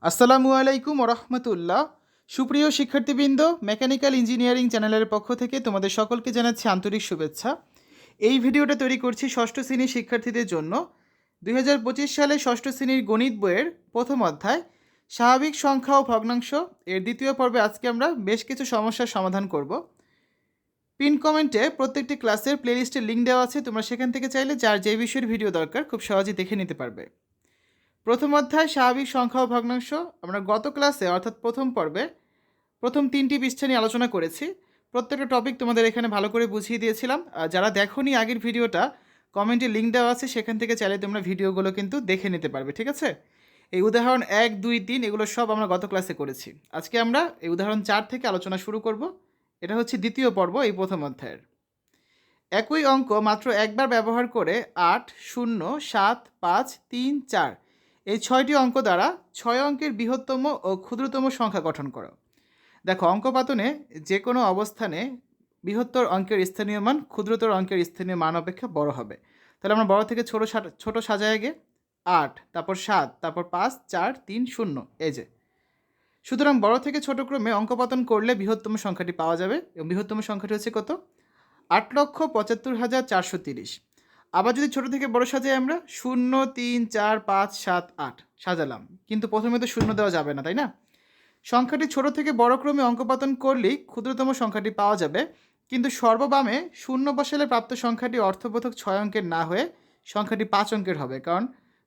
আসসালামু আলাইকুম রহমতুল্লাহ। সুপ্রিয় শিক্ষার্থীবৃন্দ, মেকানিক্যাল ইঞ্জিনিয়ারিং চ্যানেলের পক্ষ থেকে তোমাদের সকলকে জানাচ্ছি আন্তরিক শুভেচ্ছা। এই ভিডিওটা তৈরি করছি ষষ্ঠ শ্রেণীর শিক্ষার্থীদের জন্য। 2025 সালে ষষ্ঠ শ্রেণীর গণিত বইয়ের প্রথম অধ্যায় স্বাভাবিক সংখ্যা ও ভগ্নাংশ এর দ্বিতীয় পর্বে আজকে আমরা বেশ কিছু সমস্যার সমাধান করব। পিন কমেন্টে প্রত্যেকটি ক্লাসের প্লেলিস্টের লিঙ্ক দেওয়া আছে, তোমরা সেখান থেকে চাইলে যার যে বিষয়ের ভিডিও দরকার খুব সহজেই দেখে নিতে পারবে। প্রথম অধ্যায় স্বাভাবিক সংখ্যা ও ভগ্নাংশ আমরা গত ক্লাসে অর্থাৎ প্রথম পর্বে প্রথম 3টি পৃষ্ঠা নিয়ে আলোচনা করেছি। প্রত্যেকটা টপিক তোমাদের এখানে ভালো করে বুঝিয়ে দিয়েছিলাম। আর যারা দেখোনি আগের ভিডিওটা, কমেন্টে লিঙ্ক দেওয়া আছে, সেখান থেকে চাইলে তোমরা ভিডিওগুলো কিন্তু দেখে নিতে পারবে, ঠিক আছে? এই উদাহরণ 1, 2, 3 এগুলো সব আমরা গত ক্লাসে করেছি। আজকে আমরা এই উদাহরণ 4 থেকে আলোচনা শুরু করব। এটা হচ্ছে দ্বিতীয় পর্ব এই প্রথম অধ্যায়ের। একই অঙ্ক মাত্র একবার ব্যবহার করে 8, 0, 7, 5, 3, 4 এই 6টি অঙ্ক দ্বারা 6 অঙ্কের বৃহত্তম ও ক্ষুদ্রতম সংখ্যা গঠন করো। দেখো, অঙ্কপাতনে যে কোনো অবস্থানে বৃহত্তর অঙ্কের স্থানীয় মান ক্ষুদ্রতর অঙ্কের স্থানীয় মান অপেক্ষা বড় হবে। তাহলে আমরা বড় থেকে ছোট সাজায় আগে 8, তারপর 7, তারপর 5, 4, 3, 0 এই যে। সুতরাং বড় থেকে ছোট ক্রমে অঙ্কপাতন করলে বৃহত্তম সংখ্যাটি পাওয়া যাবে এবং বৃহত্তম সংখ্যাটি হচ্ছে কত? 8,75,430। আবার যদি ছোট থেকে বড় সাজাই আমরা 0, 3, 4, 5, 7, 8 সাজালাম, কিন্তু প্রথমে তো 0 দেওয়া যাবে না, তাই না? সংখ্যাটি ছোট থেকে বড় ক্রমে অঙ্কপাতন করলেই ক্ষুদ্রতম সংখ্যাটি পাওয়া যাবে, কিন্তু সর্ববামে 0 বসালে প্রাপ্ত সংখ্যাটি অর্থবোধক 6 অঙ্কের না হয়ে সংখ্যাটি 5 অঙ্কের হবে। কারণ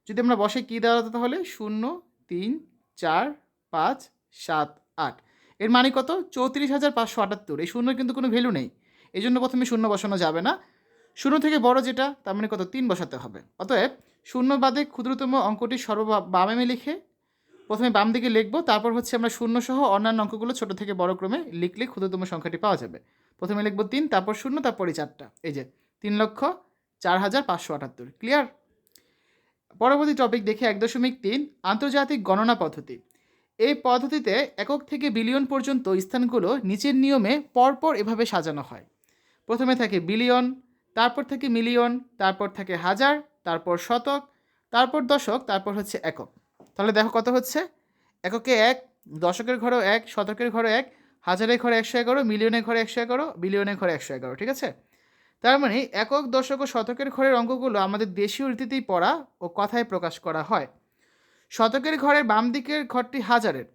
যদি আমরা বসে কী দেওয়া হতো, তাহলে 0, 3, 4, 5, 7, 8 এর মানে কত? 34,578। এই শূন্যর কিন্তু কোনো ভ্যালু নেই, এই জন্য প্রথমে 0 বসানো যাবে না। 0 থেকে বড় যেটা, তার মানে কত? 3 বসাতে হবে। অতএব 0 বাদে ক্ষুদ্রতম অঙ্কটি সর্ববামে লিখে প্রথমে বাম দিকে লিখব, তারপর হচ্ছে আমরা 0 সহ অন্যান্য অঙ্কগুলো ছোট থেকে বড় ক্রমে লিখলে ক্ষুদ্রতম সংখ্যাটি পাওয়া যাবে। প্রথমে লিখব 3, তারপর 0, তারপর এই 4টা, এই যে 3,04,578। ক্লিয়ার? পরবর্তী টপিক দেখি 1.3 আন্তর্জাতিক গণনা পদ্ধতি। এই পদ্ধতিতে একক থেকে বিলিয়ন পর্যন্ত স্থানগুলো নিচের নিয়মে পরপর এভাবে সাজানো হয়। প্রথমে থাকে বিলিয়ন, তারপর থাকে মিলিয়ন, তারপর থাকে হাজার, তারপর শতক, তারপর দশক, তারপর হচ্ছে একক। তাহলে দেখো কত হচ্ছে? এককে 1, দশকের ঘরেও 1, শতকের ঘরে 1, হাজারের ঘরে 111, মিলিয়নের ঘরে 111, বিলিয়নের ঘরে 111, ঠিক আছে? তার মানে একক, দশক ও শতকের ঘরের অঙ্কগুলো আমাদের দেশীয় রীতিতেই পড়া ও কথায় প্রকাশ করা হয়। শতকের ঘরের বাম দিকের ঘরটি হাজারের।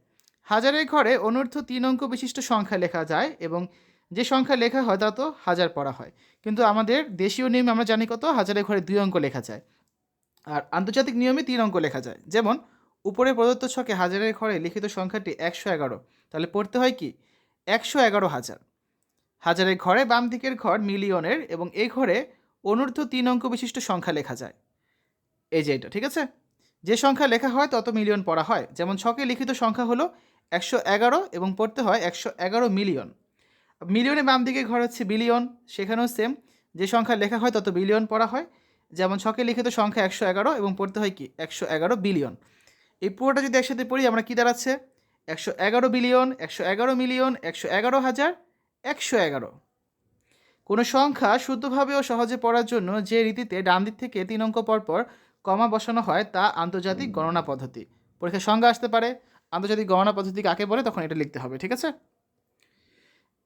হাজারের ঘরে অনূর্ধ্ব 3 অঙ্ক বিশিষ্ট সংখ্যা লেখা যায় এবং যে সংখ্যা লেখা হয় তা তো হাজার পড়া হয়। কিন্তু আমাদের দেশীয় নিয়মে আমরা জানি কত? হাজারের ঘরে 2 অঙ্ক লেখা যায়, আর আন্তর্জাতিক নিয়মে 3 অঙ্ক লেখা যায়। যেমন উপরে প্রদত্ত ছকে হাজারের ঘরে লিখিত সংখ্যাটি 111, তাহলে পড়তে হয় কি? 111,000। হাজারের ঘরে বাম দিকের ঘর মিলিয়নের এবং এই ঘরে অনূর্ধ্ব 3 অঙ্ক বিশিষ্ট সংখ্যা লেখা যায়, এই যে এটা, ঠিক আছে? যে সংখ্যা লেখা হয় তত মিলিয়ন পড়া হয়। যেমন ছকে লিখিত সংখ্যা হলো 111 এবং পড়তে হয় 111 মিলিয়ন। মিলিয়নে বাম দিকে ঘর হচ্ছে বিলিয়ন, সেখানেও সেম, যে সংখ্যা লেখা হয় তত বিলিয়ন পড়া হয়। যেমন ছকে লিখিত সংখ্যা 111 এবং পড়তে হয় কি? 111 বিলিয়ন। এই পুরোটা যদি একসাথে পড়ি আমরা কি দাঁড়াচ্ছে? 111 বিলিয়ন, 111 মিলিয়ন, 111,000, 111। কোনো সংখ্যা শুদ্ধভাবে ও সহজে পড়ার জন্য যে রীতিতে ডান দিক থেকে 3 অঙ্ক পরপর কমা বসানো হয় তা আন্তর্জাতিক গণনা পদ্ধতি। পরীক্ষার সংজ্ঞা আসতে পারে, আন্তর্জাতিক গণনা পদ্ধতি কাকে বলে, তখন এটা লিখতে হবে, ঠিক আছে?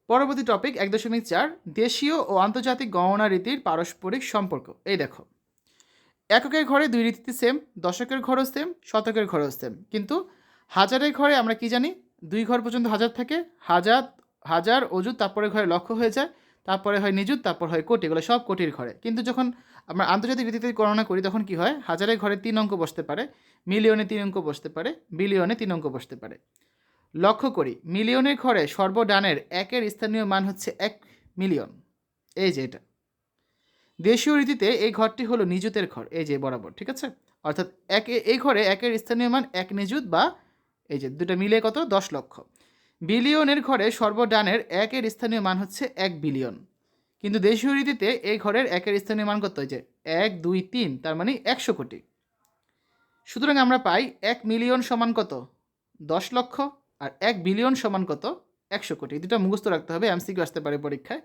পরবর্তী টপিক 1.4 দেশীয় ও আন্তর্জাতিক গণনা রীতির পারস্পরিক সম্পর্ক। এই দেখো, এককের ঘরে 2 রীতি সেম, দশকের ঘরও সেম, শতকের ঘরও সেম, কিন্তু হাজারের ঘরে আমরা কি জানি? 2 ঘর পর্যন্ত হাজার থাকে, হাজার হাজার অযুত, তারপরে ঘরে লক্ষ হয়ে যায়, তারপরে হয় নিযুত, তারপর হয় কোটি, এগুলো সব কোটির ঘরে। কিন্তু যখন আমরা আন্তর্জাতিক রীতিতে গণনা করি তখন কি হয়? হাজারের ঘরে 3 অঙ্ক বসতে পারে, মিলিয়নে 3 অঙ্ক বসতে পারে, বিলিয়নে 3 অঙ্ক বসতে পারে। লক্ষ্য করি, মিলিয়নের ঘরে সর্বডানের একের স্থানীয় মান হচ্ছে 1 মিলিয়ন, এই যে এটা। দেশীয় রীতিতে এই ঘরটি হলো নিযুতের ঘর, এই যে বরাবর, ঠিক আছে? অর্থাৎ এই ঘরে একের স্থানীয় মান 1 নিযুত, বা এই যে দুটো মিলে কত? 10 লক্ষ। বিলিয়নের ঘরে সর্বডানের একের স্থানীয় মান হচ্ছে 1 বিলিয়ন, কিন্তু দেশীয় রীতিতে এই ঘরের একের স্থানীয় মান কত? যে 1, 2, 3, তার মানে 100 কোটি। সুতরাং আমরা পাই 1 মিলিয়ন সমান কত? 10 লক্ষ, আর 1 বিলিয়ন সমান কত? 100 কোটি। দুটো মুখস্থ রাখতে হবে, এমসিকিউ আসতে পারে পরীক্ষায়।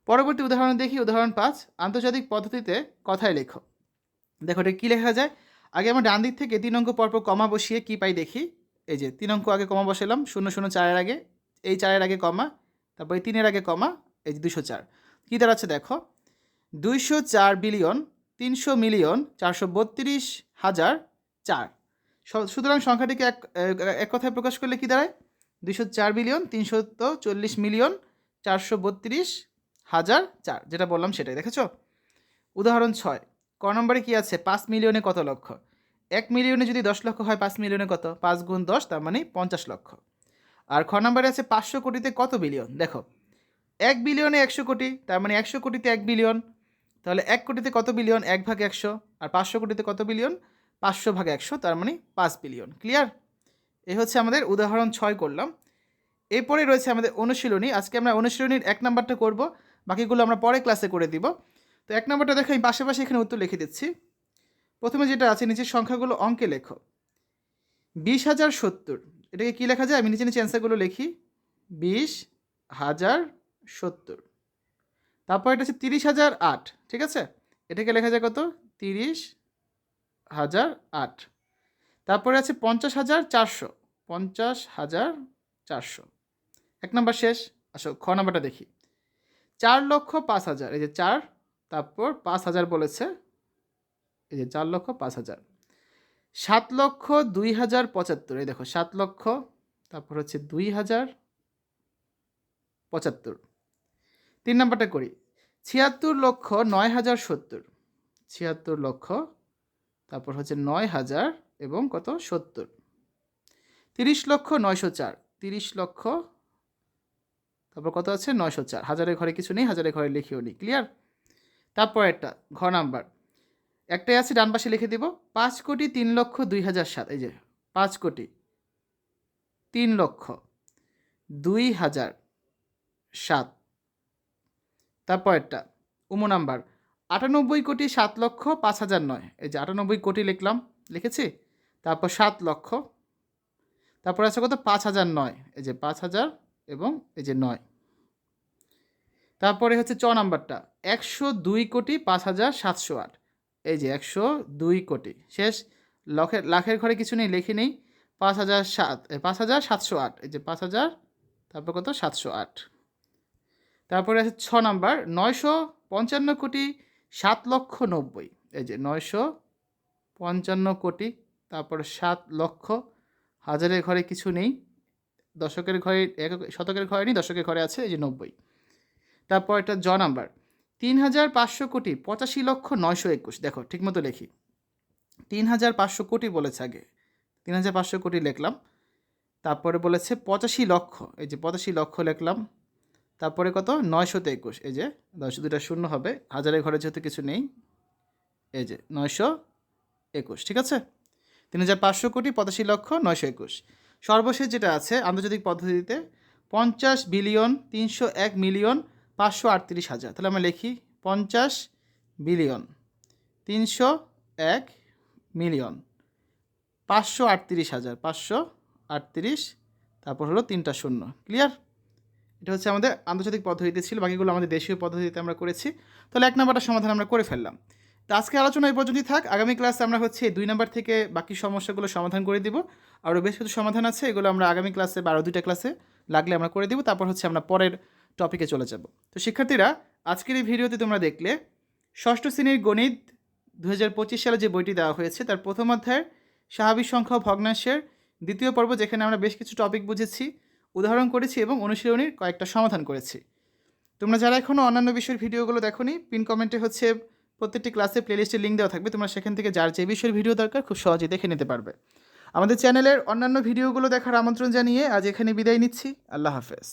পরবর্তী উদাহরণ দেখি, উদাহরণ 5 আন্তর্জাতিক পদ্ধতিতে কথায় লেখো। দেখো এটা কী লেখা যায়? আগে আমরা ডান দিক থেকে 3 অঙ্ক পরপর কমা বসিয়ে কী পাই দেখি। এই যে 3 অঙ্ক আগে কমা বসালাম, 0 0 4-এর আগে, এই 4-এর আগে কমা, তারপরে 3-এর আগে কমা, এই যে 204। কী দাঁড়াচ্ছে দেখো, 204 বিলিয়ন 300 মিলিয়ন 432,004। সুতরাং সংখ্যাটিকে এক কথায় প্রকাশ করলে কী দাঁড়ায়? 204 বিলিয়ন 340 মিলিয়ন 432,004, যেটা বললাম সেটাই। দেখেছ? উদাহরণ 6, ক নম্বরে কী আছে? 5 মিলিয়নে কত লক্ষ? 1 মিলিয়নে যদি 10 লক্ষ হয়, 5 মিলিয়নে কত? 5 গুণ 10, তার মানে 50 লক্ষ। আর খ নম্বরে আছে 500 কোটিতে কত বিলিয়ন? দেখো, 1 বিলিয়নে 100 কোটি, তার মানে 100 কোটিতে 1 বিলিয়ন। তাহলে 1 কোটিতে কত বিলিয়ন? 1/100। আর 500 কোটিতে কত বিলিয়ন? 500/100, তার মানে 5 বিলিয়ন। ক্লিয়ার? এই হচ্ছে আমাদের উদাহরণ 6 করলাম। এরপরে রয়েছে আমাদের অনুশীলনী। আজকে আমরা অনুশীলনীর 1 নাম্বারটা করব, বাকিগুলো আমরা পরে ক্লাসে করে দিব। তো 1 নাম্বারটা দেখো, আমি পাশে এখানে উত্তর লিখে দিচ্ছি। প্রথমে যেটা আছে, নিচের সংখ্যাগুলো অঙ্কে লেখো। 20,070, এটাকে কী লেখা যায়? আমি নিচে অ্যান্সারগুলো লিখি। 20,070। তারপর এটা হচ্ছে 30,008, ঠিক আছে? এটাকে লেখা যায় কত? 30,008। তারপরে আছে 50,400, 50,400। 1 নাম্বার শেষ। আসো খ নাম্বারটা দেখি। 4,05,000, এই যে 4, তারপর 5,000 বলেছে, এই যে 4,05,000। 7,02,075, এই দেখো 7 লক্ষ, তারপর হচ্ছে 2,075। 3 নাম্বারটা করি। 76,09,070, 76 লক্ষ, তারপর হচ্ছে 9,000 এবং কত? 70। 30,09,004, 30 লক্ষ, তারপর কত আছে? 904। হাজারের ঘরে কিছু নেই, হাজারের ঘরে লিখিও নি। ক্লিয়ার? তারপর একটা ঘ নাম্বার, একটাই আছে, ডান পাশে লিখে দিব। 5,03,02,007, এই যে 5,03,02,007। তারপর একটা উমো নাম্বার, 98,07,05,009, এই যে 98 কোটি লিখলাম, লিখেছি। তারপর 7 লক্ষ, তারপর আছে কত? 5,009, এই যে 5,000 এবং এই যে 9। তারপরে হচ্ছে চ নাম্বারটা, 102,05,708, এই যে 102 কোটি। শেষ। লাখের ঘরে কিছু নেই, লিখি নেই। 5,708, এই যে 5,000, তারপর কত? 708। তারপরে আছে ছ নাম্বার, 955,07,90,000, এই যে 955 কোটি, তারপর 7 লক্ষ, হাজারের ঘরে কিছু নেই, দশকের ঘরে, শতকের ঘরে নেই, দশকের ঘরে আছে, এই যে 90। তারপর এটা জ নাম্বার, 3,500 কোটি 85,09,21, দেখো ঠিকমতো লিখি। 3,500 কোটি বলেছে, আগে 3,500 কোটি লিখলাম, তারপরে বলেছে 85 লক্ষ, এই যে 85 লক্ষ লিখলাম, তারপরে কত? 921, এই যে 10 দুটা শূন্য হবে, হাজারের ঘরে যেহেতু কিছু নেই, এই যে 921, ঠিক আছে? 3,500 কোটি 85 লক্ষ 921। সর্বশেষ যেটা আছে আন্তর্জাতিক পদ্ধতিতে, 50 বিলিয়ন 301 মিলিয়ন 538,000। তাহলে আমরা লিখি 50 বিলিয়ন 301 মিলিয়ন 538,000, 538, তারপর হলো 3টা শূন্য। ক্লিয়ার? এটা হচ্ছে আমাদের আন্তর্জাতিক পদ্ধতিতে ছিল, বাকিগুলো আমাদের দেশীয় পদ্ধতিতে আমরা করেছি। তাহলে 1 নাম্বারটা সমাধান আমরা করে ফেললাম। তো আজকে আলোচনা এই পর্যন্তই থাক। আগামী ক্লাসে আমরা হচ্ছে 2 নাম্বার থেকে বাকি সমস্যাগুলো সমাধান করে দিব। আরও বেশ কিছু সমাধান আছে, এগুলো আমরা আগামী ক্লাসে বা আরও 2টা ক্লাসে লাগলে আমরা করে দিব। তারপর হচ্ছে আমরা পরের টপিকে চলে যাব। তো শিক্ষার্থীরা, আজকের এই ভিডিওতে তোমরা দেখলে 6ষ্ঠ শ্রেণীর গণিত 2025 সালে যে বইটি দেওয়া হয়েছে, তার প্রথম অধ্যায়ের স্বাভাবিক সংখ্যা ও ভগ্নাংশের 2য় পর্ব, যেখানে আমরা বেশ কিছু টপিক বুঝেছি, উদাহরণ করেছি এবং অনুশীলনীর কয়েকটা সমাধান করেছি। তোমরা যারা এখনও অন্যান্য বিষয়ের ভিডিওগুলো দেখোনি, পিন কমেন্টে হচ্ছে প্রত্যেকটি ক্লাসে প্লেলিস্টের লিঙ্ক দেওয়া থাকবে, তোমরা সেখান থেকে যার যে বিষয়ের ভিডিও দরকার খুব সহজেই দেখে নিতে পারবে। আমাদের চ্যানেলের অন্যান্য ভিডিওগুলো দেখার আমন্ত্রণ জানিয়ে আজ এখানে বিদায় নিচ্ছি। আল্লাহ হাফেজ।